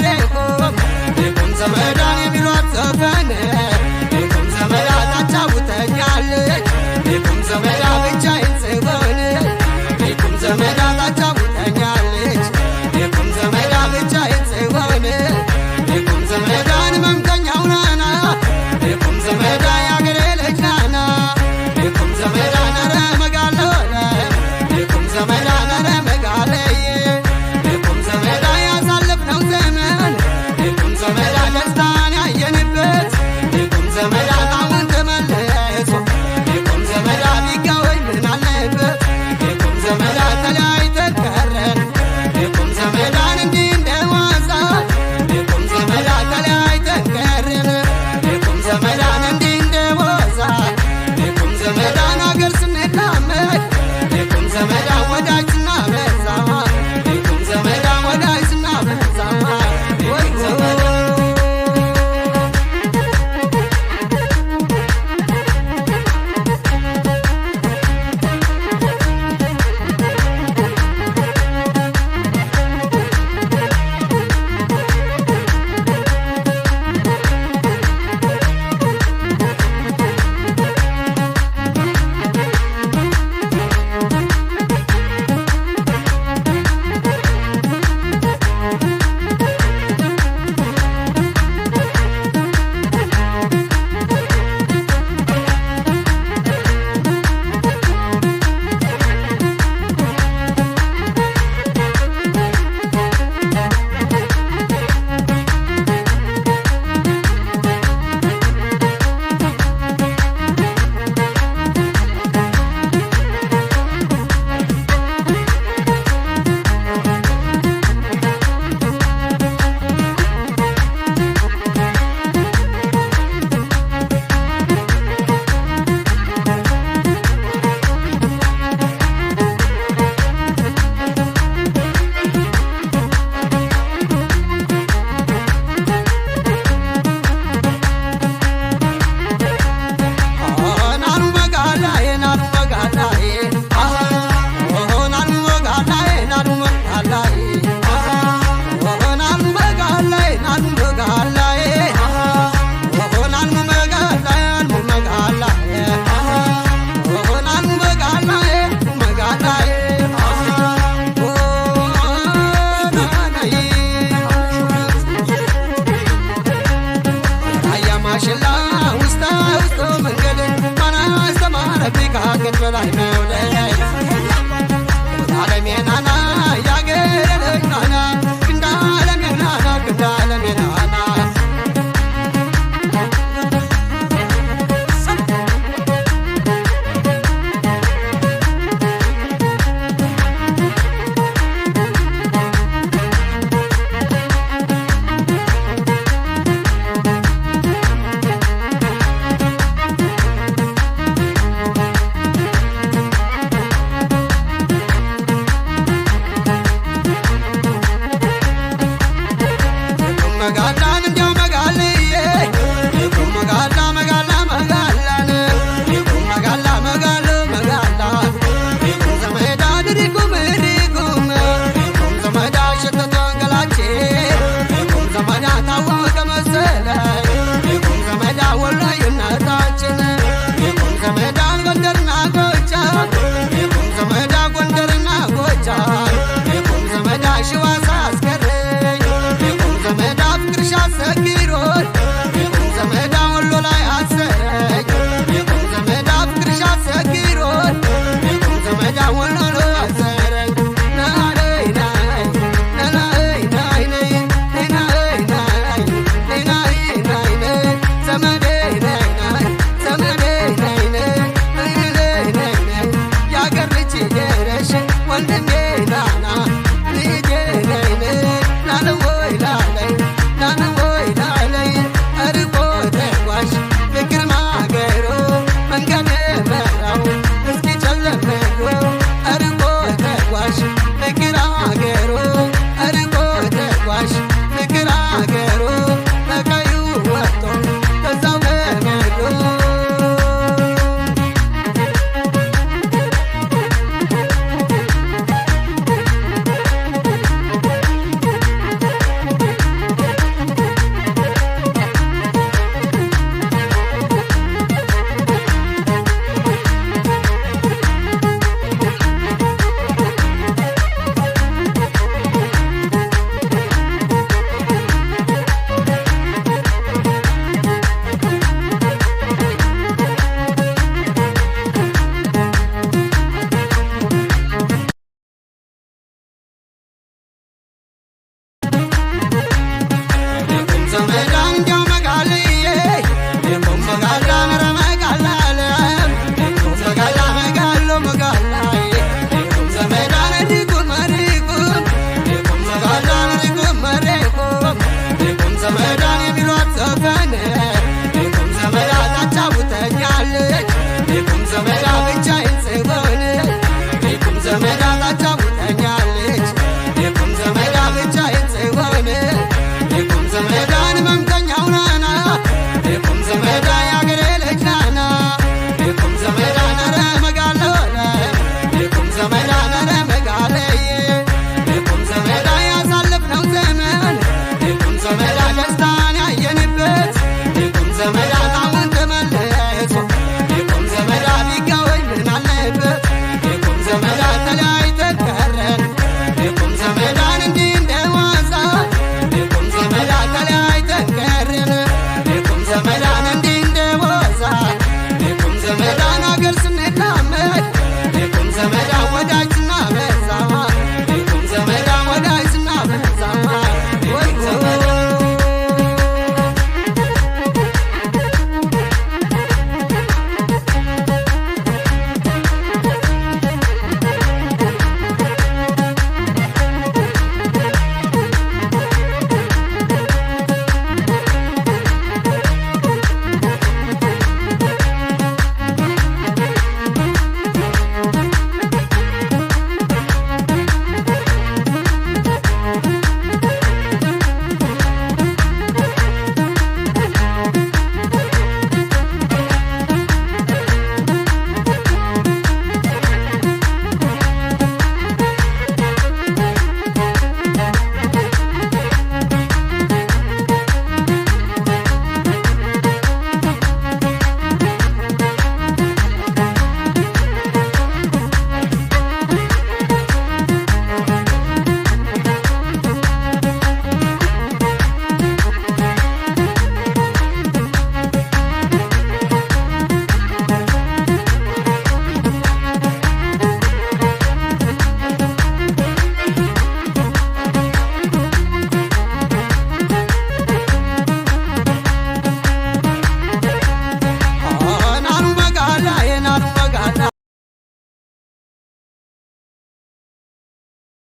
የቁም ዘመዳን የሚሏት ዘፈን የቁም ዘመዳ ታጫውተኛለች የቁም ዘመዳ ብቻዬን ስሆን የቁም ዘመዳ ታጫውተኛለች የቁም ዘመዳ ብቻዬን ስሆን የቁም ዘመዳን መምተኛው ናና የቁም ዘመዳ ያገሬ ልጅ ናና የቁም ዘመዳ ነረ መጋለለ የቁም ዘመዳ ነረ መጋለየ የቁም ዘመዳ ያሳለፍነው ዘመን የቁም ዘመዳ ደስታን ያየንበት የቁም ዘመዳ አሁን ተመለሱ የቁም ዘመዳ ቢጋወይ ምን አለበት የቁም ዘመዳ ተለያይተን ቀረን የቁም ዘመዳን እንዲህ እንደዋዛ የቁም ዘመዳ ተለያይተን ቀረን የቁም ዘመዳን እንዲህ እንደዋዛ የቁም ዘመዳን አገር ስንላመድ የቁም ዘመዳ ወዳጅ ስናበዛ የቁም ዘመዳ ወዳጅ ስናበዛ ወይ ዘመዳ ማሽላ ውስጣ ውስጥ መንገድ ማና አስተማረ ቢካገት በላይ መውደድ ዓለሜናና ያገረለናና ክንዳ ዓለሜናና ክንዳ ዓለሜናና God